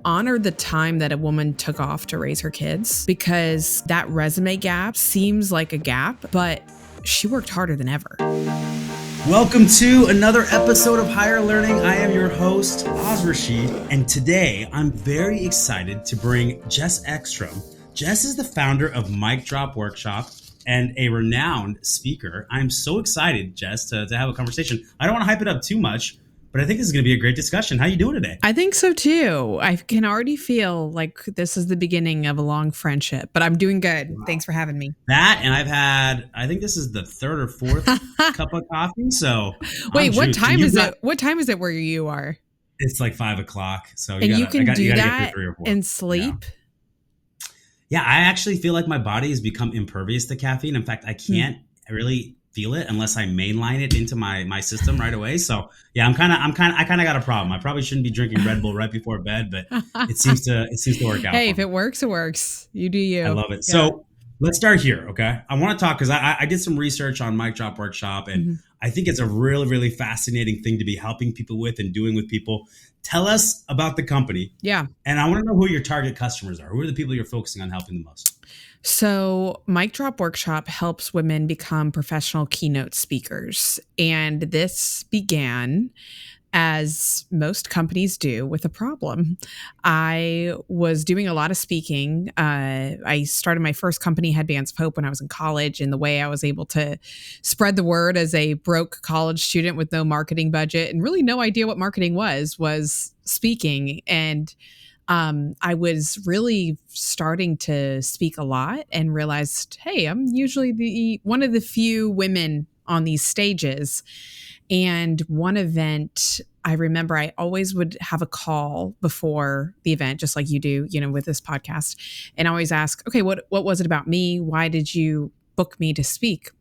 honor the time that a woman took off to raise her kids, because that resume gap seems like a gap, but she worked harder than ever. Welcome to another episode of Higher Learning. I am your host, Oz Rashid, and today I'm very excited to bring Jess Ekstrom. Jess is the founder of Mic Drop Workshop and a renowned speaker. I'm so excited, Jess, to have a conversation. I don't want to hype it up too much, but I think this is going to be a great discussion. How are you doing today? I think so too. I can already feel like this is the beginning of a long friendship, but I'm doing good. Wow. Thanks for having me. That, and I've had, I think this is the third or fourth cup of coffee. So wait, what time is it? What time is it where you are? It's like 5 o'clock. So you can do that and sleep. Yeah, I actually feel like my body has become impervious to caffeine. In fact, I can't really feel it unless I mainline it into my system right away. So yeah, I kind of got a problem. I probably shouldn't be drinking Red Bull right before bed, but it seems to work out. Hey, if it works, it works. You do you. I love it. Yeah. So let's start here, okay? I want to talk because I did some research on Mic Drop Workshop, and I think it's a really, really fascinating thing to be helping people with and doing with people. Tell us about the company. Yeah. And I want to know who your target customers are. Who are the people you're focusing on helping the most? So Mic Drop Workshop helps women become professional keynote speakers. And this began, as most companies do, with a problem. I was doing a lot of speaking. I started my first company, Headbands of Hope, when I was in college. And the way I was able to spread the word as a broke college student with no marketing budget and really no idea what marketing was speaking. And I was really starting to speak a lot and realized, hey, I'm usually one of the few women on these stages. And one event, I remember I always would have a call before the event, just like you do, with this podcast. And I always ask, okay, what was it about me? Why did you book me to speak?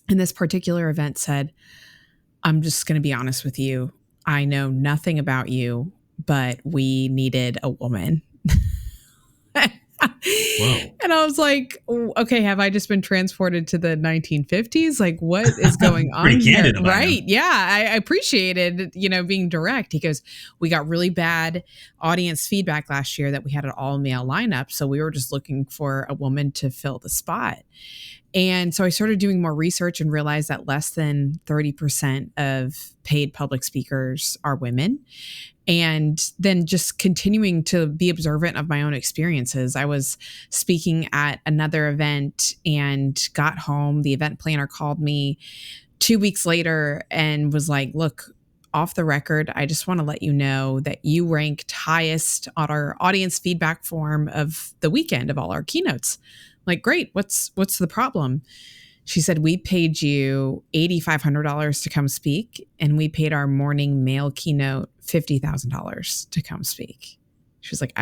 And this particular event said, I'm just going to be honest with you. I know nothing about you, but we needed a woman. Whoa. And I was like, okay, have I just been transported to the 1950s? Like, what is going on Pretty here? candid about Right. him. Yeah. I appreciated, being direct. He goes, we got really bad audience feedback last year that we had an all male lineup. So we were just looking for a woman to fill the spot. And so I started doing more research and realized that less than 30% of paid public speakers are women. And then just continuing to be observant of my own experiences. I was speaking at another event and got home. The event planner called me 2 weeks later and was like, look, off the record, I just want to let you know that you ranked highest on our audience feedback form of the weekend of all our keynotes. Like, great. What's the problem? She said, we paid you $8,500 to come speak, and we paid our morning male keynote $50,000 to come speak. She was like,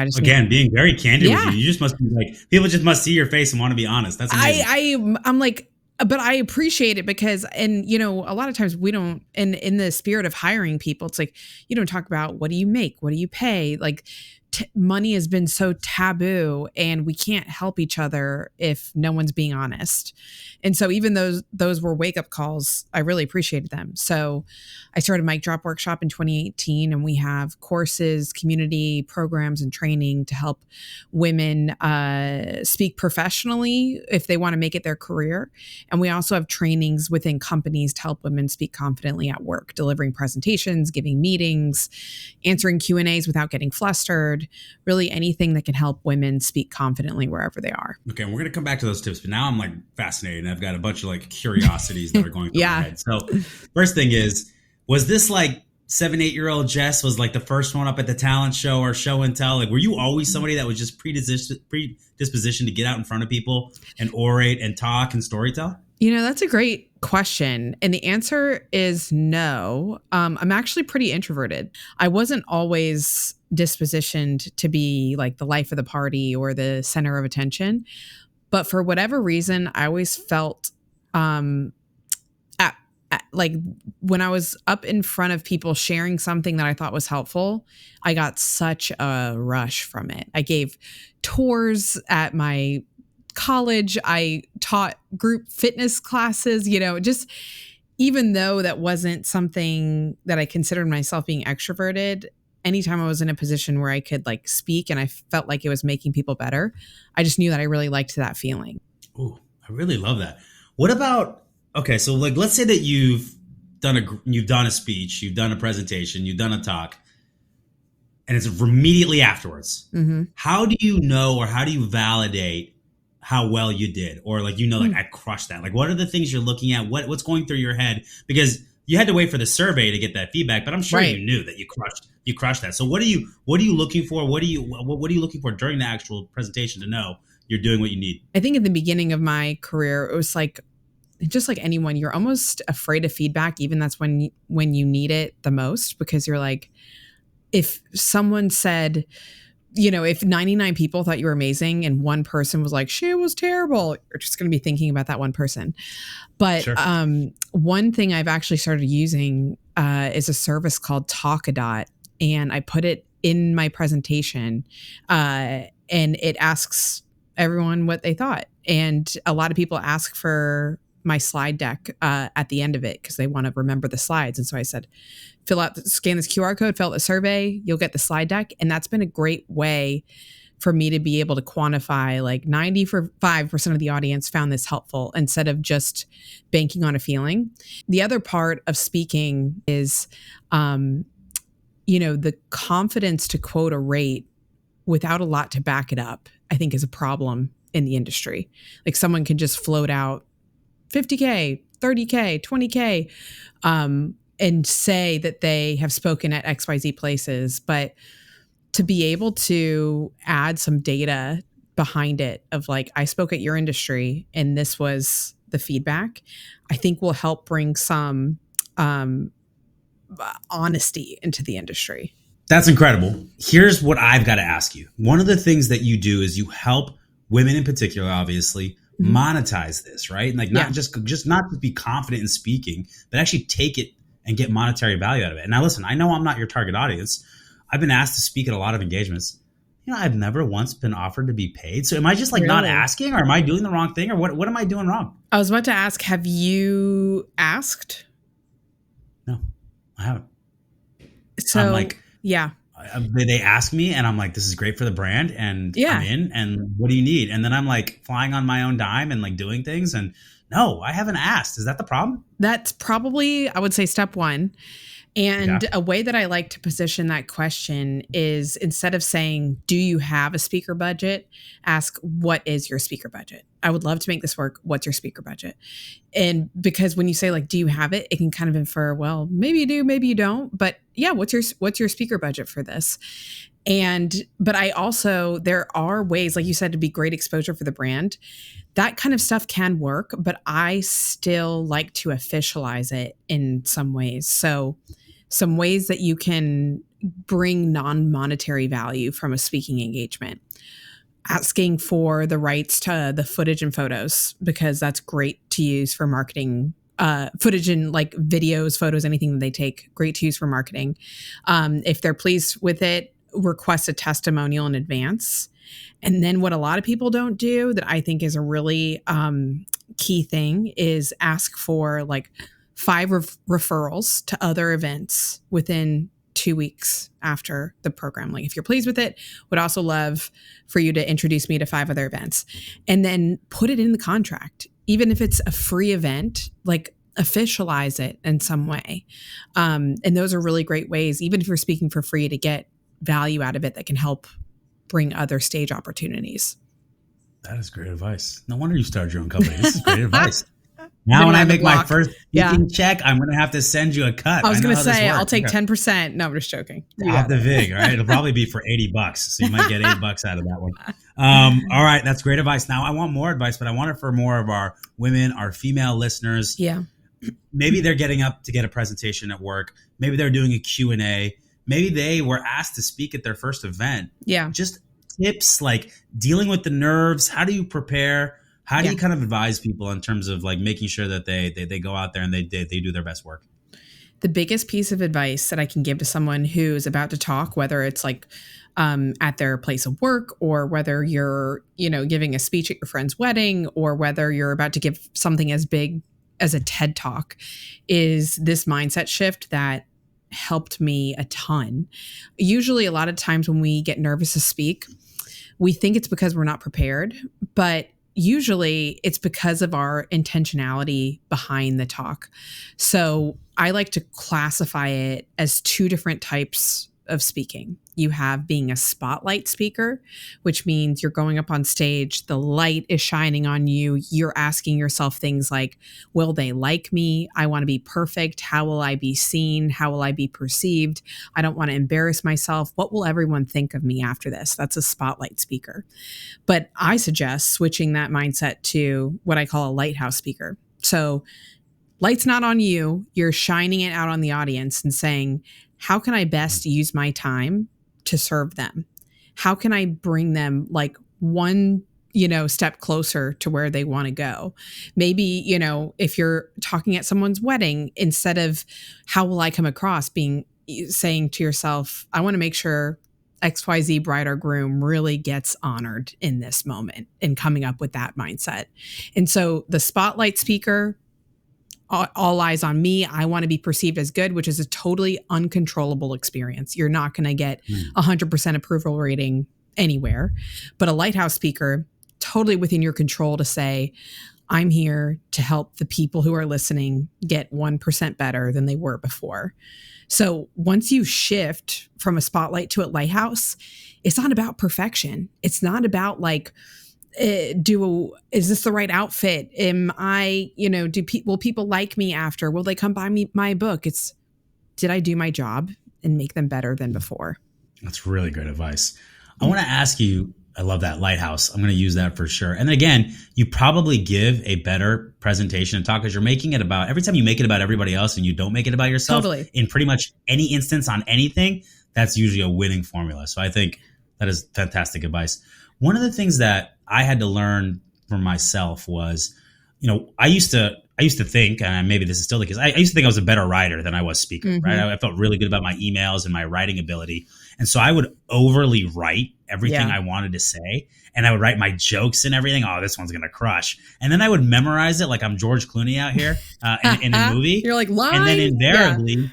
being very candid with you. You just must be like, people just must see your face and want to be honest. That's amazing. I'm like, but I appreciate it because, and a lot of times we don't, and in the spirit of hiring people, it's like, you don't talk about what do you make? What do you pay? Like, money has been so taboo, and we can't help each other if no one's being honest. And so even those were wake-up calls, I really appreciated them. So I started Mic Drop Workshop in 2018, and we have courses, community programs, and training to help women speak professionally if they want to make it their career. And we also have trainings within companies to help women speak confidently at work, delivering presentations, giving meetings, answering Q&As without getting flustered. Really anything that can help women speak confidently wherever they are. Okay, and we're going to come back to those tips, but now I'm like fascinated, and I've got a bunch of like curiosities that are going through my head. So first thing is, was this like 7-8-year-old Jess was like the first one up at the talent show or show and tell? Like, were you always somebody that was just predispositioned to get out in front of people and orate and talk and storytell? That's a great question. And the answer is no. I'm actually pretty introverted. I wasn't always dispositioned to be like the life of the party or the center of attention. But for whatever reason, I always felt like when I was up in front of people sharing something that I thought was helpful, I got such a rush from it. I gave tours at my college. I taught group fitness classes, just even though that wasn't something that I considered myself being extroverted, anytime I was in a position where I could like speak and I felt like it was making people better, I just knew that I really liked that feeling. Ooh, I really love that. What about, okay, so like let's say that you've done a speech, you've done a presentation, you've done a talk, and it's immediately afterwards. Mm-hmm. How do you know, or how do you validate how well you did? Or like, like I crushed that. Like, what are the things you're looking at? What's going through your head? Because you had to wait for the survey to get that feedback, but I'm sure Right. you knew that you crushed that. So what are you looking for? What are you looking for during the actual presentation to know you're doing what you need? I think in the beginning of my career, it was like, just like anyone, you're almost afraid of feedback. Even that's when you need it the most, because you're like, if someone said, if 99 people thought you were amazing and one person was like, she was terrible, you're just going to be thinking about that one person. But Sure. One thing I've actually started using is a service called Talkadot, and I put it in my presentation, and it asks everyone what they thought. And a lot of people ask for my slide deck at the end of it because they want to remember the slides. And so I said, scan this QR code, fill out the survey, you'll get the slide deck. And that's been a great way for me to be able to quantify, like 95% of the audience found this helpful instead of just banking on a feeling. The other part of speaking is, the confidence to quote a rate without a lot to back it up, I think is a problem in the industry. Like someone can just float out 50K, 30K, 20K, and say that they have spoken at XYZ places. But to be able to add some data behind it of like, I spoke at your industry and this was the feedback, I think will help bring some honesty into the industry. That's incredible. Here's what I've got to ask you. One of the things that you do is you help women in particular, obviously, monetize this, right? And like not just not to be confident in speaking, but actually take it and get monetary value out of it. And now listen, I know I'm not your target audience. I've been asked to speak at a lot of engagements. I've never once been offered to be paid. So am I just like not asking, or am I doing the wrong thing, or what am I doing wrong? I was about to ask, have you asked? No, I haven't. So I'm like, yeah. They ask me and I'm like, this is great for the brand, and I'm in, and what do you need? And then I'm like flying on my own dime and like doing things. And no, I haven't asked. Is that the problem? That's probably, I would say, step one. And a way that I like to position that question is, instead of saying, do you have a speaker budget? Ask, what is your speaker budget? I would love to make this work. What's your speaker budget? And because when you say like, do you have it? It can kind of infer, well, maybe you do, maybe you don't. But yeah, what's your speaker budget for this? But I also, there are ways, like you said, to be great exposure for the brand. That kind of stuff can work, but I still like to officialize it in some ways. So some ways that you can bring non-monetary value from a speaking engagement. Asking for the rights to the footage and photos, because that's great to use for marketing. Footage and like videos, photos, anything that they take, great to use for marketing. If they're pleased with it, request a testimonial in advance. And then what a lot of people don't do that I think is a really key thing is ask for like 5 referrals to other events within 2 weeks after the program. Like if you're pleased with it, would also love for you to introduce me to 5 other events, and then put it in the contract. Even if it's a free event, like officialize it in some way. And those are really great ways, even if you're speaking for free, to get value out of it that can help bring other stage opportunities. That is great advice. No wonder you started your own company. This is great advice. Now, when I make my first speaking check, I'm going to have to send you a cut. I was going to say, I'll take 10%. No, I'm just joking. Off the VIG, right? It'll probably be for $80. So you might get $8 out of that one. All right. That's great advice. Now, I want more advice, but I want it for more of our women, our female listeners. Yeah. Maybe they're getting up to get a presentation at work. Maybe they're doing a Q&A. Maybe they were asked to speak at their first event. Yeah. Just tips like dealing with the nerves. How do you prepare? How do you kind of advise people in terms of like making sure that they go out there and they do their best work? The biggest piece of advice that I can give to someone who is about to talk, whether it's like at their place of work, or whether you're, giving a speech at your friend's wedding, or whether you're about to give something as big as a TED Talk, is this mindset shift that helped me a ton. Usually, a lot of times when we get nervous to speak, we think it's because we're not prepared, but usually it's because of our intentionality behind the talk. So I like to classify it as two different types of speaking. You have being a spotlight speaker, which means you're going up on stage, the light is shining on you. You're asking yourself things like, will they like me? I want to be perfect. How will I be seen? How will I be perceived? I don't want to embarrass myself. What will everyone think of me after this? That's a spotlight speaker. But I suggest switching that mindset to what I call a lighthouse speaker. So light's not on you. You're shining it out on the audience and saying, how can I best use my time to serve them? How can I bring them like one, step closer to where they want to go? Maybe, if you're talking at someone's wedding, instead of how will I come across, saying to yourself, I want to make sure XYZ bride or groom really gets honored in this moment, and coming up with that mindset. And so the spotlight speaker, all eyes on me. I want to be perceived as good, which is a totally uncontrollable experience. You're not going to get 100% approval rating anywhere. But a lighthouse speaker, totally within your control to say, I'm here to help the people who are listening get 1% better than they were before. So once you shift from a spotlight to a lighthouse, it's not about perfection. It's not about like, is this the right outfit? Am I, will people like me after? Will they come buy me my book? It's, did I do my job and make them better than before? That's really great advice. I want to ask you, I love that lighthouse. I'm going to use that for sure. And then again, you probably give a better presentation and talk because you're making it about, every time you make it about everybody else and you don't make it about yourself, totally, in pretty much any instance on anything, that's usually a winning formula. So I think that is fantastic advice. One of the things that I had to learn for myself was, I used to think, and maybe this is still the case, I used to think I was a better writer than I was speaker, right? I felt really good about my emails and my writing ability. And so I would overly write everything I wanted to say. And I would write my jokes and everything. Oh, this one's going to crush. And then I would memorize it like I'm George Clooney out here in a movie. You're like, line. And then invariably,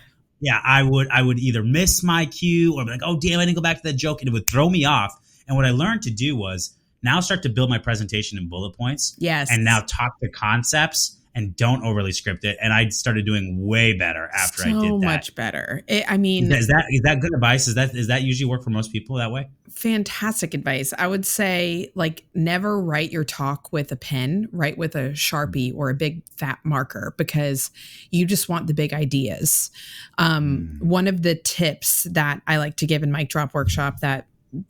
I would either miss my cue or be like, oh, damn, I didn't go back to that joke. And it would throw me off. And what I learned to do was now start to build my presentation in bullet points. Yes. And now talk to concepts and don't overly script it. And I started doing way better after I did that. So much better. Is that good advice? Is that usually work for most people that way? Fantastic advice. I would say, like, never write your talk with a pen, write with a Sharpie or a big fat marker, because you just want the big ideas. One of the tips that I like to give in Mic Drop Workshop that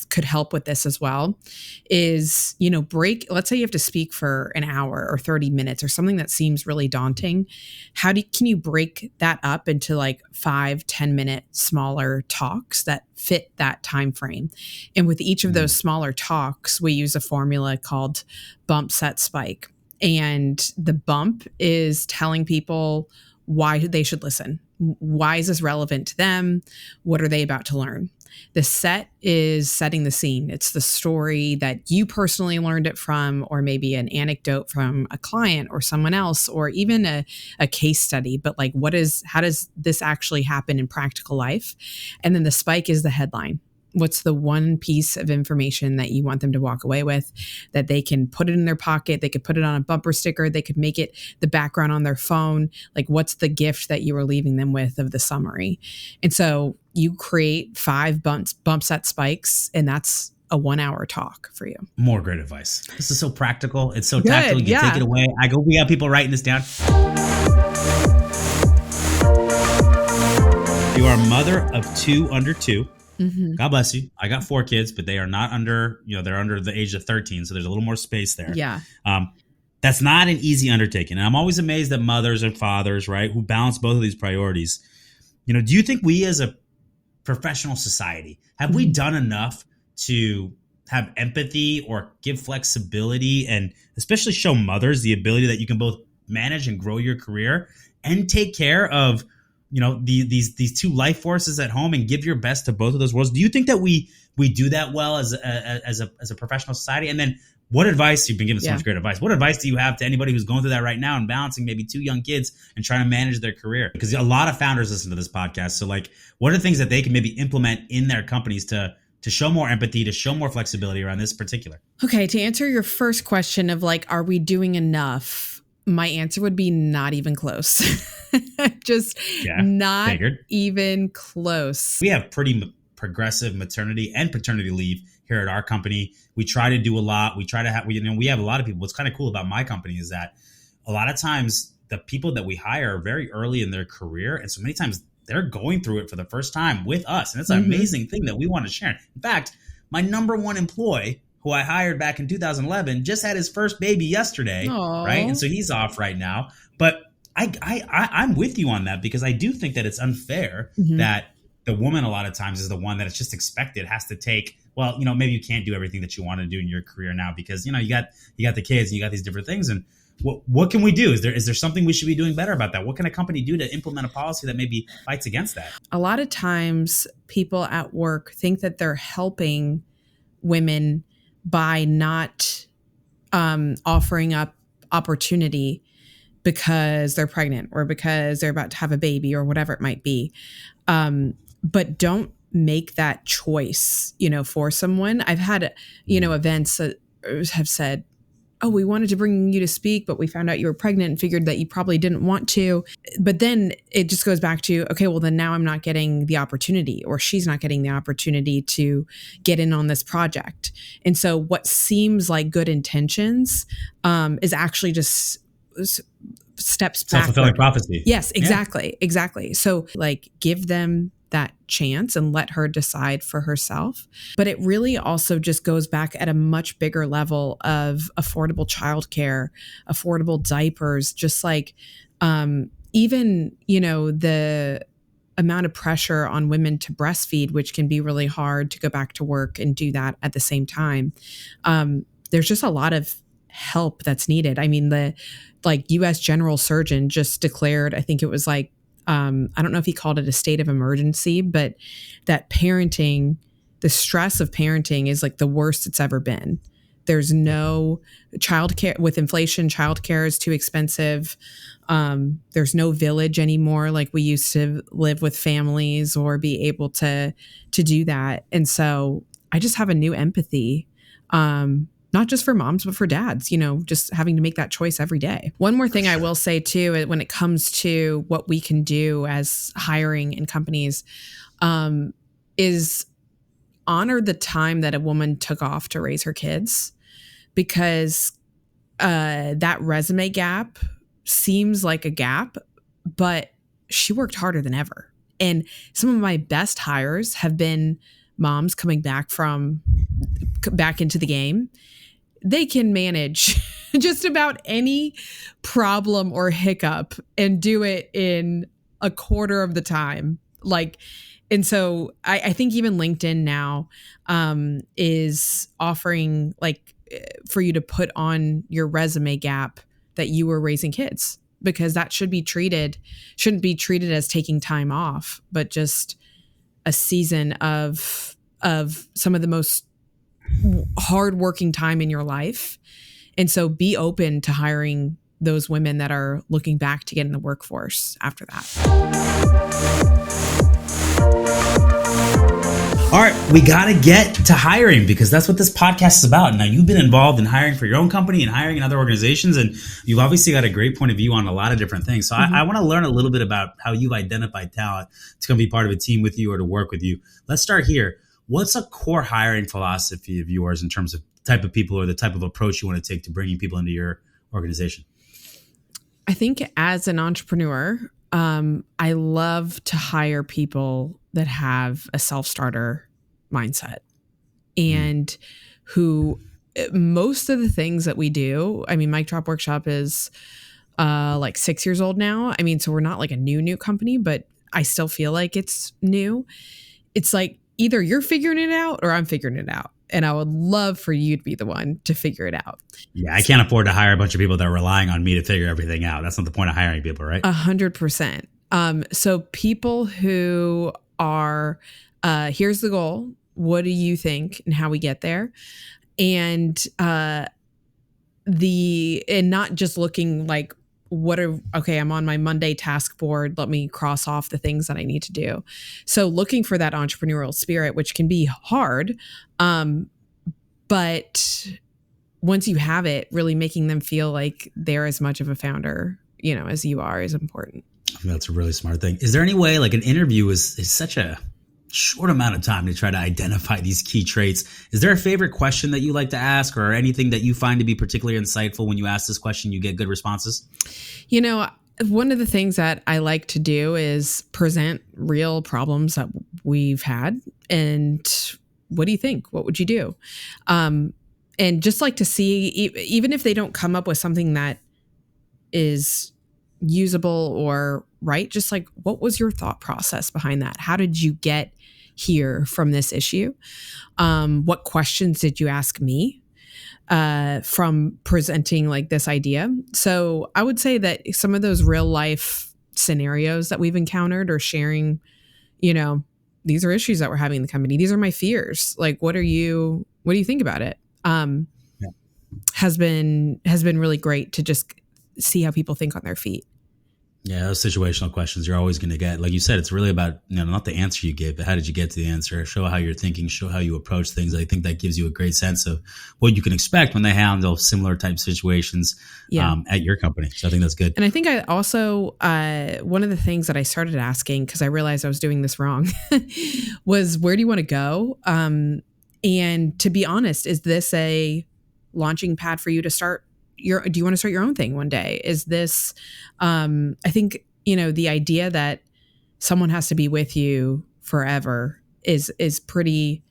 could help with this as well is, let's say you have to speak for an hour or 30 minutes or something that seems really daunting. Can you break that up into like 5-10 minute smaller talks that fit that time frame? And with each of those smaller talks, we use a formula called bump, set, spike. And the bump is telling people why they should listen. Why is this relevant to them? What are they about to learn? The set is setting the scene. It's the story that you personally learned it from, or maybe an anecdote from a client or someone else, or even a case study. But like, how does this actually happen in practical life? And then the spike is the headline. What's the one piece of information that you want them to walk away with, that they can put it in their pocket? They could put it on a bumper sticker. They could make it the background on their phone. Like, what's the gift that you are leaving them with of the summary? And so you create 5 bump set spikes, and that's a 1 hour talk for you. More great advice. This is so practical. It's so tactical. You can take it away. We have people writing this down. You are a mother of 2 under 2. Mm-hmm. God bless you. I got 4 kids, but they are not under, they're under the age of 13. So there's a little more space there. Yeah. That's not an easy undertaking. And I'm always amazed at mothers and fathers, right, who balance both of these priorities. Do you think we as a professional society, have we done enough to have empathy or give flexibility, and especially show mothers the ability that you can both manage and grow your career and take care of these two life forces at home and give your best to both of those worlds. Do you think that we do that well as a professional society? And then what advice, you've been giving so much great advice, what advice do you have to anybody who's going through that right now and balancing maybe two young kids and trying to manage their career? Because a lot of founders listen to this podcast. So like, what are the things that they can maybe implement in their companies to show more empathy, to show more flexibility around this particular? Okay, to answer your first question of like, are we doing enough? My answer would be not even close. Just not even close. We have pretty progressive maternity and paternity leave here at our company. We try to do a lot. We try to have, we have a lot of people. What's kind of cool about my company is that a lot of times the people that we hire are very early in their career. And so many times they're going through it for the first time with us. And it's an amazing thing that we want to share. In fact, my number one employee, who I hired back in 2011, just had his first baby yesterday. Aww. Right? And so he's off right now. But I'm with you on that, because I do think that it's unfair that the woman a lot of times is the one that it's just expected has to take, well, maybe you can't do everything that you want to do in your career now because, you got the kids and you got these different things. And what can we do? Is there something we should be doing better about that? What can a company do to implement a policy that maybe fights against that? A lot of times people at work think that they're helping women by not offering up opportunity because they're pregnant or because they're about to have a baby or whatever it might be. But don't make that choice, for someone. I've had, events that have said, oh, we wanted to bring you to speak, but we found out you were pregnant and figured that you probably didn't want to. But then it just goes back to, okay, well, then now I'm not getting the opportunity, or she's not getting the opportunity to get in on this project. And so what seems like good intentions is actually just steps back. Self-fulfilling prophecy. Yes, exactly. Yeah. Exactly. So like, give them that chance and let her decide for herself. But it really also just goes back at a much bigger level of affordable childcare, affordable diapers, just like even, the amount of pressure on women to breastfeed, which can be really hard to go back to work and do that at the same time. There's just a lot of help that's needed. I mean, the U.S. General Surgeon just declared, I think it was I don't know if he called it a state of emergency, but that parenting, the stress of parenting is the worst it's ever been. There's no childcare. With inflation, childcare is too expensive. There's no village anymore like we used to live with families or be able to do that. And so I just have a new empathy, not just for moms, but for dads, just having to make that choice every day. One more thing I will say too, when it comes to what we can do as hiring in companies, is honor the time that a woman took off to raise her kids, because that resume gap seems like a gap, but she worked harder than ever. And some of my best hires have been moms coming back into the game. They can manage just about any problem or hiccup and do it in a quarter of the time. And so I think even LinkedIn now is offering for you to put on your resume gap that you were raising kids, because that shouldn't be treated as taking time off, but just a season of some of the most hardworking time in your life. And so be open to hiring those women that are looking back to get in the workforce after that. All right, we got to get to hiring, because that's what this podcast is about. Now, you've been involved in hiring for your own company and hiring in other organizations, and you've obviously got a great point of view on a lot of different things. So I want to learn a little bit about how you've identified talent to come be part of a team with you or to work with you. Let's start here. What's a core hiring philosophy of yours in terms of type of people or the type of approach you want to take to bringing people into your organization? I think as an entrepreneur, I love to hire people that have a self-starter mindset and who most of the things that we do, I mean, Mic Drop Workshop is 6 years old now. I mean, so we're not a new company, but I still feel like it's new. It's either you're figuring it out or I'm figuring it out. And I would love for you to be the one to figure it out. Yeah, I can't afford to hire a bunch of people that are relying on me to figure everything out. That's not the point of hiring people, right? 100%. So people who are, here's the goal. What do you think and how we get there? And not just looking like I'm on my Monday task board. Let me cross off the things that I need to do. So looking for that entrepreneurial spirit, which can be hard. But once you have it, really making them feel like they're as much of a founder, as you are, is important. That's a really smart thing. Is there any way, like, an interview is such a short amount of time to try to identify these key traits? Is there a favorite question that you like to ask, or anything that you find to be particularly insightful when you ask this question, you get good responses? One of the things that I like to do is present real problems that we've had. And what do you think? What would you do? And just like to see, even if they don't come up with something that is usable or right, just like, what was your thought process behind that? How did you get here from this issue? What questions did you ask me from presenting like this idea? So I would say that some of those real life scenarios that we've encountered, or sharing, these are issues that we're having in the company. These are my fears. Like, what do you think about it? Has been really great to just see how people think on their feet. Yeah, those situational questions you're always going to get. Like you said, it's really about, not the answer you give, but how did you get to the answer? Show how you're thinking, show how you approach things. I think that gives you a great sense of what you can expect when they handle similar type situations at your company. So I think that's good. And I think I also, one of the things that I started asking, because I realized I was doing this wrong, was, where do you want to go? And to be honest, is this a launching pad for you to start do you want to start your own thing one day? Is this, I think, the idea that someone has to be with you forever is pretty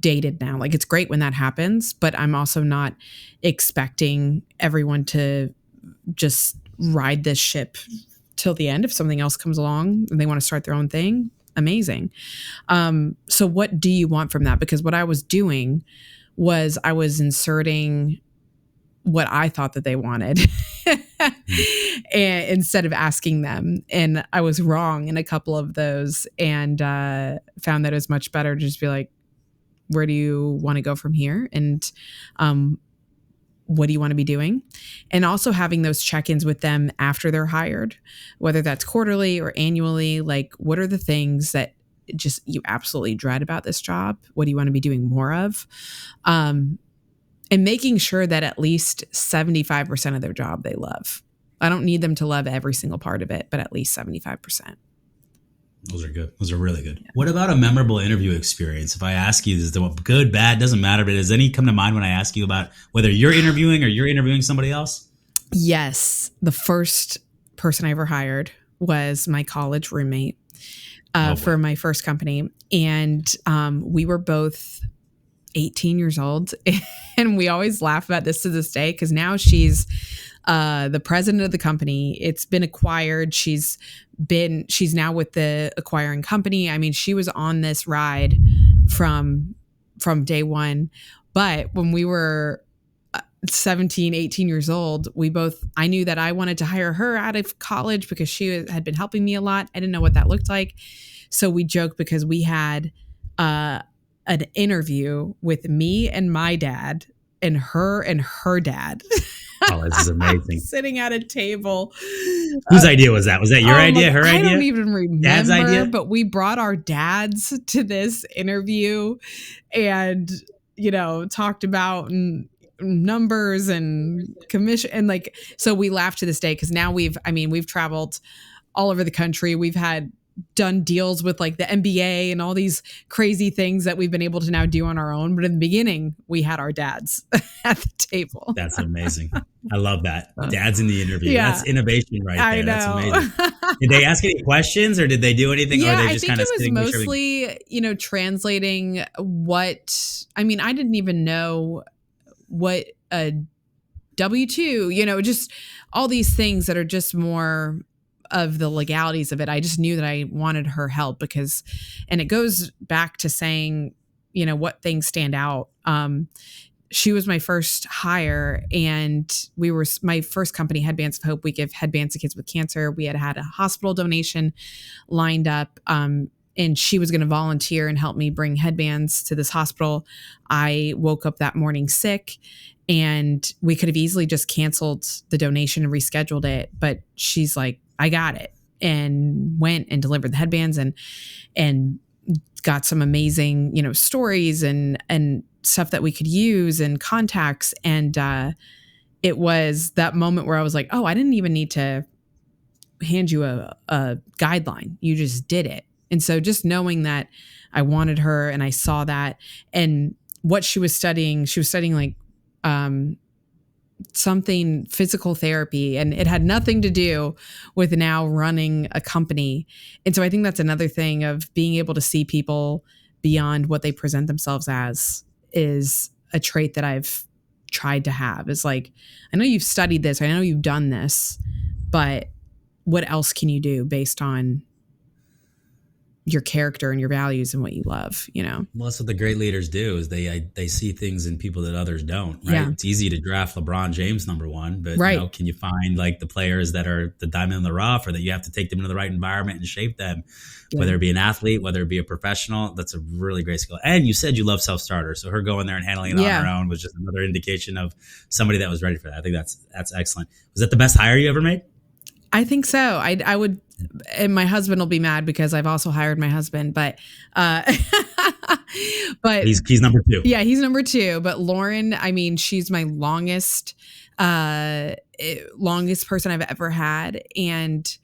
dated now. Like, it's great when that happens, but I'm also not expecting everyone to just ride this ship till the end. If something else comes along and they want to start their own thing, amazing. So what do you want from that? Because what I was doing was I was inserting what I thought that they wanted and instead of asking them. And I was wrong in a couple of those, and found that it was much better to just be like, where do you want to go from here? And what do you want to be doing? And also having those check-ins with them after they're hired, whether that's quarterly or annually. Like, what are the things that just you absolutely dread about this job? What do you want to be doing more of? And making sure that at least 75% of their job they love. I don't need them to love every single part of it, but at least 75%. Those are good. Those are really good. Yeah. What about a memorable interview experience? If I ask you, is the good, bad, doesn't matter, but does any come to mind when I ask you about whether you're interviewing or you're interviewing somebody else? Yes. The first person I ever hired was my college roommate for my first company. And we were both 18 years old. And we always laugh about this to this day, because now she's the president of the company. It's been acquired. She's now with the acquiring company. I mean, she was on this ride from day one. But when we were 17, 18 years old, I knew that I wanted to hire her out of college because she had been helping me a lot. I didn't know what that looked like. So we joked, because we had an interview with me and my dad and her dad. Oh, this is amazing. Sitting at a table. Whose idea was that? Was that your idea? Her idea? I don't even remember. Dad's idea? But we brought our dads to this interview and, talked about numbers and commission. And so we laugh to this day, because now we've traveled all over the country. We've done deals with like the NBA and all these crazy things that we've been able to now do on our own. But in the beginning, we had our dads at the table. That's amazing. I love that. Dad's in the interview. Yeah. That's innovation right there. I know. That's amazing. Did they ask any questions, or did they do anything? Yeah, or they just I think it was mostly, translating what, I didn't even know what a W-2, just all these things that are just more of the legalities of it. I just knew that I wanted her help and it goes back to saying, what things stand out. she was my first hire, and my first company, Headbands of Hope. We give headbands to kids with cancer. We had a hospital donation lined up, and she was going to volunteer and help me bring headbands to this hospital. I woke up that morning sick, and we could have easily just canceled the donation and rescheduled it, but she's like, I got it, and went and delivered the headbands, and got some amazing, stories and stuff that we could use and contacts. And it was that moment where I was like, oh, I didn't even need to hand you a guideline. You just did it. And so just knowing that I wanted her, and I saw that, and what she was studying like something physical therapy, and it had nothing to do with now running a company. And so I think that's another thing of being able to see people beyond what they present themselves as is a trait that I've tried to have. Is like, I know you've studied this, I know you've done this, but what else can you do based on your character and your values and what you love, Well, that's what the great leaders do, is they see things in people that others don't, right? Yeah. It's easy to draft LeBron James number one, but Right. can you find like the players that are the diamond in the rough, or that you have to take them into the right environment and shape them, whether it be an athlete, whether it be a professional? That's a really great skill. And you said you love self-starter, so her going there and handling it on her own was just another indication of somebody that was ready for that. I think that's excellent. Was that the best hire you ever made? I think so. I would, and my husband will be mad because I've also hired my husband, but but he's number two. Yeah, he's number two. But Lauren, I mean, she's my longest person I've ever had, and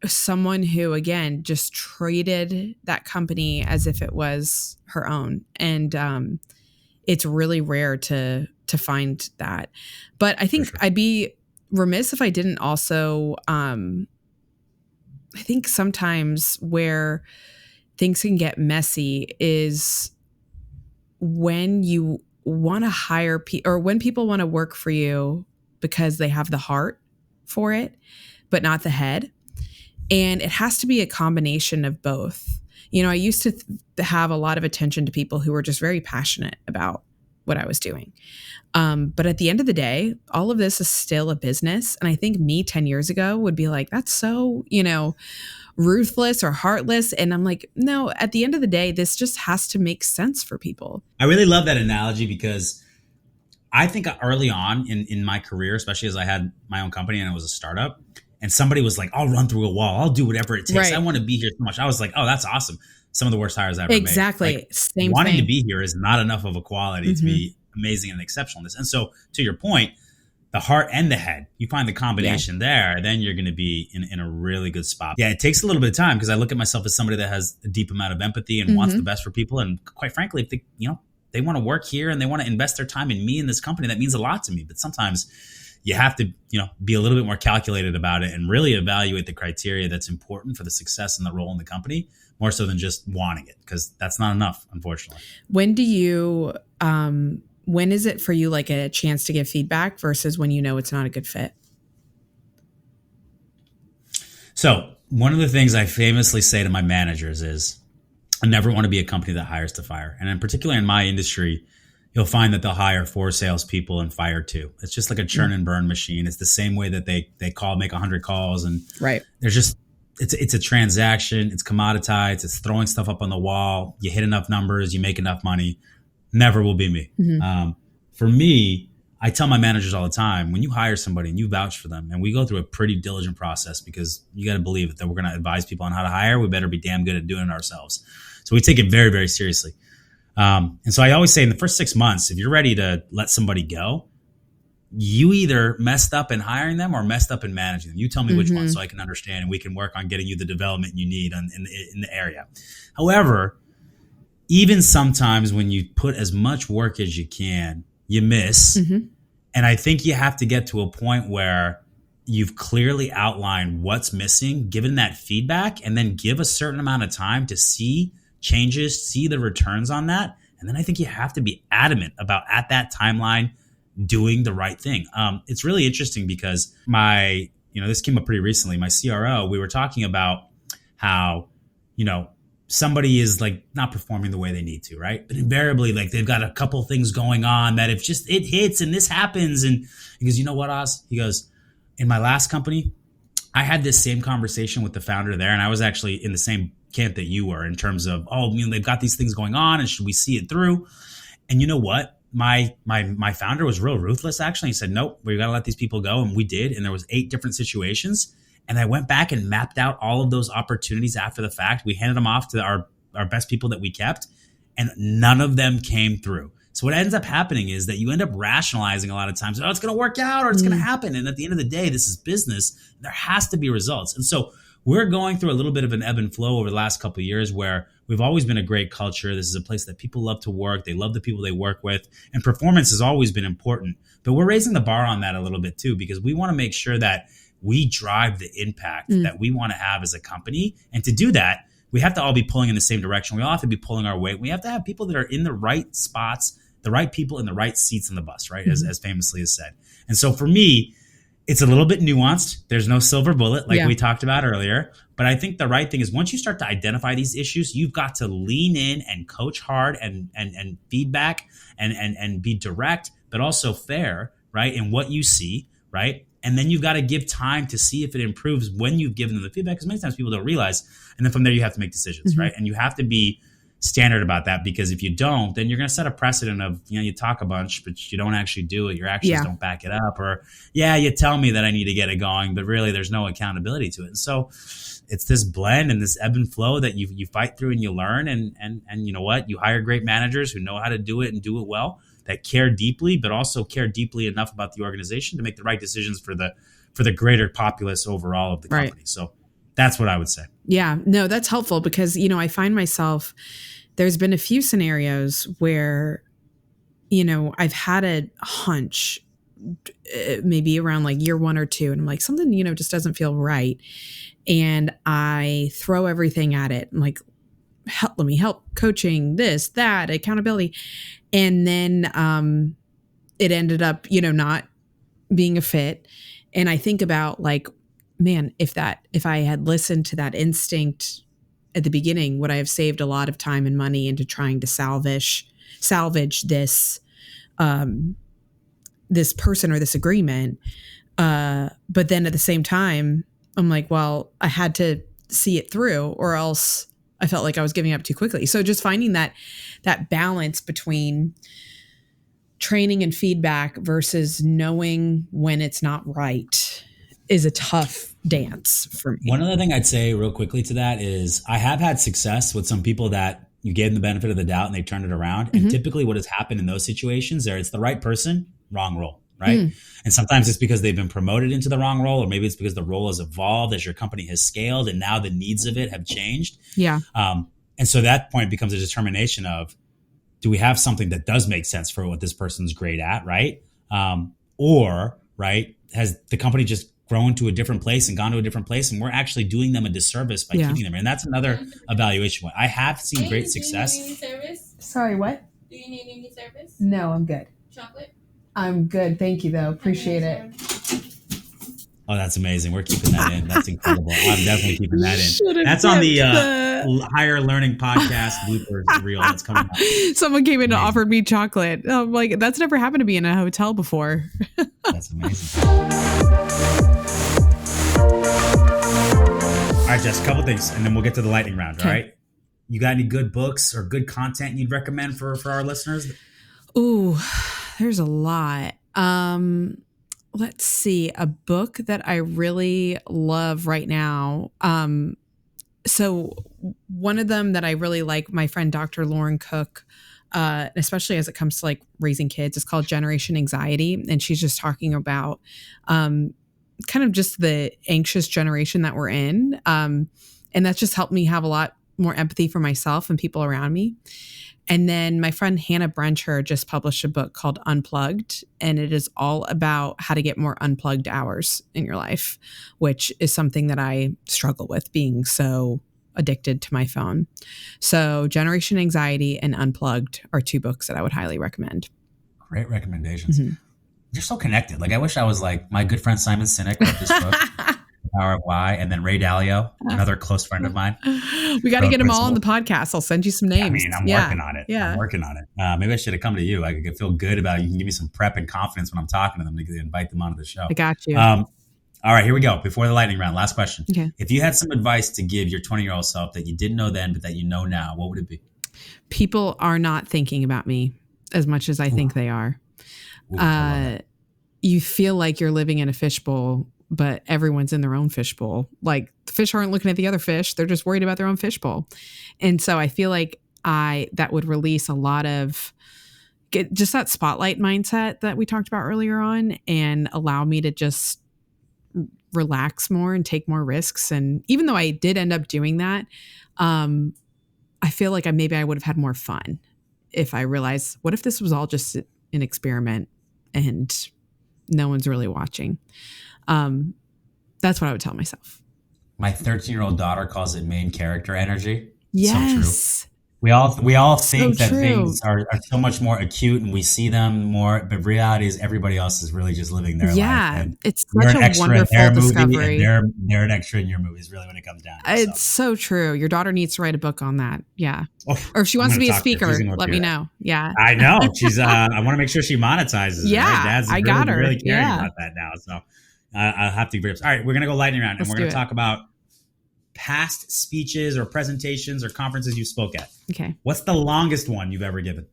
someone who, again, just treated that company as if it was her own. And it's really rare to find that. But I think I'd be remiss if I didn't also, I think sometimes where things can get messy is when you want to hire people, or when people want to work for you because they have the heart for it, but not the head. And it has to be a combination of both. I used to have a lot of attention to people who were just very passionate about what I was doing. But at the end of the day, all of this is still a business. And I think me 10 years ago would be like, that's so, ruthless or heartless. And I'm like, no, at the end of the day, this just has to make sense for people. I really love that analogy, because I think early on in my career, especially as I had my own company and it was a startup, and somebody was like, I'll run through a wall, I'll do whatever it takes. Right. I want to be here so much. I was like, oh, that's awesome. Some of the worst hires I ever made. Exactly. Same wanting thing. to be here is not enough of a quality to be amazing and exceptional in this. And so, to your point, the heart and the head, you find the combination there, then you're going to be in a really good spot. Yeah, it takes a little bit of time, because I look at myself as somebody that has a deep amount of empathy and wants the best for people. And quite frankly, if they want to work here and they want to invest their time in me in this company, that means a lot to me. But sometimes you have to, be a little bit more calculated about it and really evaluate the criteria that's important for the success and the role in the company, more so than just wanting it, because that's not enough, unfortunately. When do you, when is it for you like a chance to give feedback versus when it's not a good fit? So one of the things I famously say to my managers is, I never want to be a company that hires to fire. And in particular in my industry, you'll find that they'll hire 4 salespeople and fire 2. It's just like a churn and burn machine. It's the same way that they make 100 calls, and they're just, it's a transaction. It's commoditized. It's throwing stuff up on the wall. You hit enough numbers, you make enough money. Never will be me. For me, I tell my managers all the time, when you hire somebody and you vouch for them, and we go through a pretty diligent process, because you got to believe that we're going to advise people on how to hire, we better be damn good at doing it ourselves. So we take it very, very seriously. And so I always say, in the first 6 months, if you're ready to let somebody go, you either messed up in hiring them or messed up in managing them. You tell me which one, so I can understand, and we can work on getting you the development you need in the area. However, even sometimes when you put as much work as you can, you miss. And I think you have to get to a point where you've clearly outlined what's missing, given that feedback, and then give a certain amount of time to see changes, see the returns on that. And then I think you have to be adamant about, at that timeline, doing the right thing. It's really interesting, because this came up pretty recently. My CRO, we were talking about how, somebody is like not performing the way they need to, right? But invariably, like they've got a couple things going on that if just it hits and this happens. And he goes, you know what, Oz? He goes, in my last company, I had this same conversation with the founder there, and I was actually in the same camp that you were in terms of, they've got these things going on, and should we see it through? And you know what? My founder was real ruthless, actually. He said, nope, we got to let these people go. And we did. And there was 8 different situations. And I went back and mapped out all of those opportunities after the fact. We handed them off to our best people that we kept, and none of them came through. So what ends up happening is that you end up rationalizing a lot of times, it's going to work out or it's going to happen. And at the end of the day, this is business. There has to be results. And so we're going through a little bit of an ebb and flow over the last couple of years where we've always been a great culture. This is a place that people love to work. They love the people they work with. And performance has always been important. But we're raising the bar on that a little bit too, because we want to make sure that we drive the impact that we want to have as a company. And to do that, we have to all be pulling in the same direction. We all have to be pulling our weight. We have to have people that are in the right spots, the right people in the right seats in the bus, right? As famously is said. And so for me, it's a little bit nuanced. There's no silver bullet like we talked about earlier. But I think the right thing is once you start to identify these issues, you've got to lean in and coach hard and feedback and be direct, but also fair, right? In what you see, right? And then you've got to give time to see if it improves when you've given them the feedback, because many times people don't realize. And then from there, you have to make decisions, right? And you have to be standard about that, because if you don't, then you're going to set a precedent of, you talk a bunch, but you don't actually do it. Your actions don't back it up. Or, you tell me that I need to get it going, but really there's no accountability to it. And so it's this blend and this ebb and flow that you fight through and you learn. And you know what? You hire great managers who know how to do it and do it well, that care deeply, but also care deeply enough about the organization to make the right decisions for the greater populace overall of the company. Right. So that's what I would say. Yeah, no, that's helpful because, I find myself, there's been a few scenarios where, I've had a hunch maybe around like year 1 or 2. And I'm like, something, just doesn't feel right. And I throw everything at it. I'm like, let me help, coaching, this, that, accountability. And then it ended up, not being a fit. And I think about like, man, if I had listened to that instinct at the beginning, would I have saved a lot of time and money into trying to salvage this this person or this agreement? But then at the same time, I'm like, well, I had to see it through, or else I felt like I was giving up too quickly. So just finding that balance between training and feedback versus knowing when it's not right is a tough dance for me. One other thing I'd say real quickly to that is I have had success with some people that you gave them the benefit of the doubt and they turned it around. And typically what has happened in those situations there, it's the right person, wrong role, right? And sometimes it's because they've been promoted into the wrong role, or maybe it's because the role has evolved as your company has scaled and now the needs of it have changed. Yeah. And so that point becomes a determination of, do we have something that does make sense for what this person's great at, right? Or, right, has the company just grown to a different place and gone to a different place, and we're actually doing them a disservice by keeping them. And that's another evaluation point. I have seen great success. Do you need any service? Sorry, what? Do you need any service? No, I'm good. Chocolate? I'm good. Thank you, though. Appreciate it. Oh, that's amazing. We're keeping that in. That's incredible. I'm definitely keeping that in. That's on the Higher Learning Podcast bloopers reel that's coming out. Someone came in and offered me chocolate. I'm like, that's never happened to me in a hotel before. That's amazing. All right, Jess, a couple things, and then we'll get to the lightning round, okay. All right? You got any good books or good content you'd recommend for our listeners? Ooh, there's a lot. Let's see, a book that I really love right now. So one of them that I really like, my friend Dr. Lauren Cook, especially as it comes to like raising kids, is called Generation Anxiety. And she's just talking about kind of just the anxious generation that we're in. And that's just helped me have a lot more empathy for myself and people around me. And then my friend Hannah Brencher just published a book called Unplugged, and it is all about how to get more unplugged hours in your life, which is something that I struggle with, being so addicted to my phone. So Generation Anxiety and Unplugged are 2 books that I would highly recommend. Great recommendations. You're so connected. Like, I wish I was like my good friend Simon Sinek wrote this book. Power of Why, and then Ray Dalio, another close friend of mine. We got to get them all on the Principles. podcast. I'll send you some names. I mean, I'm working on it. Yeah. I'm working on it. Maybe I should have come to you. I could feel good about it. You can give me some prep and confidence when I'm talking to them to invite them onto the show. I got you. All right, here we go. Before the lightning round, last question. Okay. If you had some advice to give your 20-year-old self that you didn't know then, but that you know now, what would it be? People are not thinking about me as much as I think they are. You feel like you're living in a fishbowl, but everyone's in their own fishbowl. Like the fish aren't looking at the other fish. They're just worried about their own fishbowl. And so I feel like that would release a lot of just that spotlight mindset that we talked about earlier on and allow me to just relax more and take more risks. And even though I did end up doing that, I feel like maybe I would have had more fun if I realized, what if this was all just an experiment and no one's really watching? That's what I would tell myself. My 13-year-old daughter calls it main character energy. Yes. So true. We all think that things are so much more acute and we see them more, but reality is everybody else is really just living their life. Yeah, And it's such a wonderful discovery. And they're an extra in your movie is really when it comes down to it. It's so true. Your daughter needs to write a book on that. Yeah. Oh, or if she wants to be a speaker, let me know. Yeah. I know. She's I want to make sure she monetizes. Yeah. Right? Dad's I got her. Really caring about that now. So I'll have to be. All right, we're going to go lightning round and we're going to talk about past speeches or presentations or conferences you spoke at. Okay. What's the longest one you've ever given?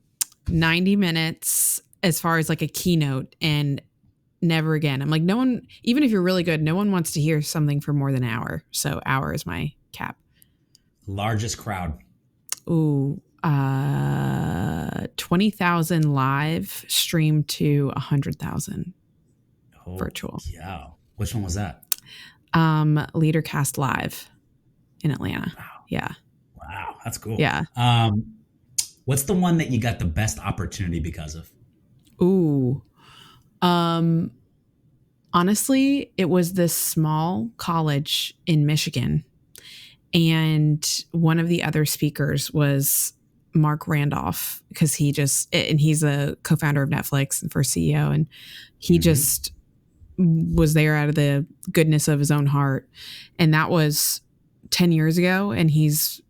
90 minutes as far as like a keynote, and never again. I'm like, no one, even if you're really good, no one wants to hear something for more than an hour. So hour is my cap. Largest crowd? Ooh, 20,000 live, streamed to 100,000 virtual. Yeah. Which one was that? LeaderCast Live in Atlanta. Wow. Yeah. Wow. That's cool. Yeah. What's the one that you got the best opportunity because of? Ooh. Honestly, it was this small college in Michigan. And one of the other speakers was Mark Randolph, because he's a co-founder of Netflix and first CEO. And he just was there out of the goodness of his own heart. And that was 10 years ago. And he's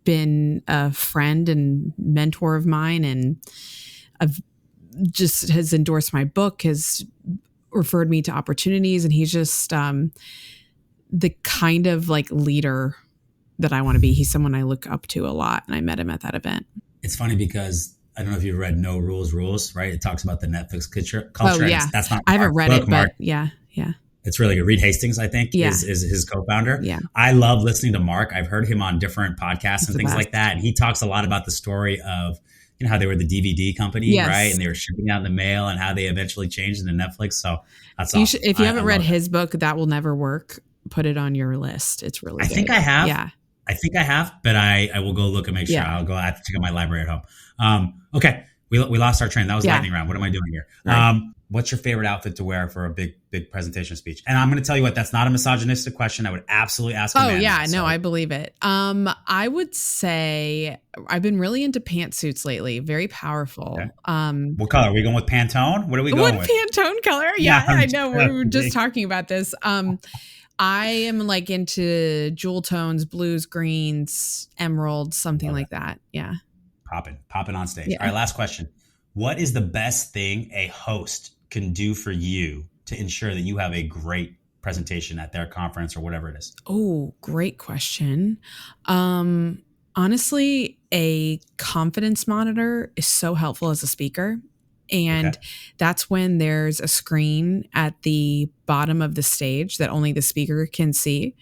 been a friend and mentor of mine, and has endorsed my book, has referred me to opportunities. And he's just the kind of like leader that I want to be. He's someone I look up to a lot. And I met him at that event. It's funny because I don't know if you've read No Rules, right? It talks about the Netflix culture. Oh, yeah. That's not I haven't read it, Mark. but yeah. It's really good. Reed Hastings, I think, is his co-founder. Yeah. I love listening to Mark. I've heard him on different podcasts and things like that. And he talks a lot about the story of, how they were the DVD company, right? And they were shipping out in the mail and how they eventually changed into Netflix. So that's awesome. If you haven't read his book, That Will Never Work, put it on your list. It's really good. I think I have. Yeah. I think I have, but I will go look and make sure. I have to check out my library at home. Okay. We lost our train. That was lightning round. What am I doing here? Right. What's your favorite outfit to wear for a big presentation speech? And I'm going to tell you what, that's not a misogynistic question. I would absolutely ask a man. Oh, yeah. No, I believe it. I would say I've been really into pantsuits lately. Very powerful. Okay. What color? Are we going with Pantone? What are we going with? Pantone color? Yeah, I know. We were just talking about this. I am like into jewel tones, blues, greens, emeralds, something like that. Yeah. Popping on stage. Yeah. All right, last question. What is the best thing a host can do for you to ensure that you have a great presentation at their conference or whatever it is? Oh, great question. Honestly, a confidence monitor is so helpful as a speaker. And that's when there's a screen at the bottom of the stage that only the speaker can see.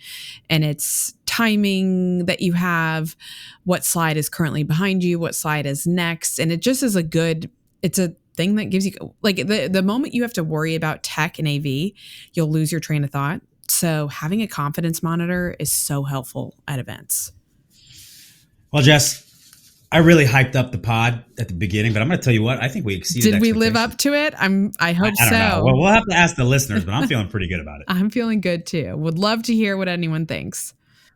And it's timing that you have, what slide is currently behind you, what slide is next. And it just is it's a thing that gives you, like, the moment you have to worry about tech and AV, you'll lose your train of thought. So having a confidence monitor is so helpful at events. Well, Jess, I really hyped up the pod at the beginning, but I'm going to tell you what, I think we exceeded. Did we live up to it? I hope so. I don't know. Well, we'll have to ask the listeners, but I'm feeling pretty good about it. I'm feeling good too. Would love to hear what anyone thinks.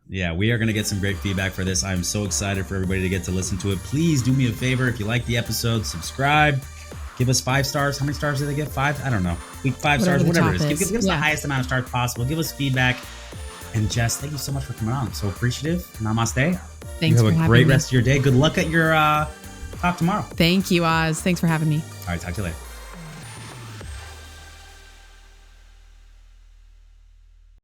Yeah, we are going to get some great feedback for this. I'm so excited for everybody to get to listen to it. Please do me a favor. If you like the episode, subscribe, Give us 5 stars. How many stars do they give? 5? I don't know. 5 stars, Whatever the whatever it top is. Give is. us the Yeah. highest amount of stars possible. Give us feedback. And Jess, thank you so much for coming on. I'm so appreciative. Namaste. Thanks You for have a having great me. rest of your day. Good luck at your talk tomorrow. Thank you, Oz. Thanks for having me. All right, talk to you later.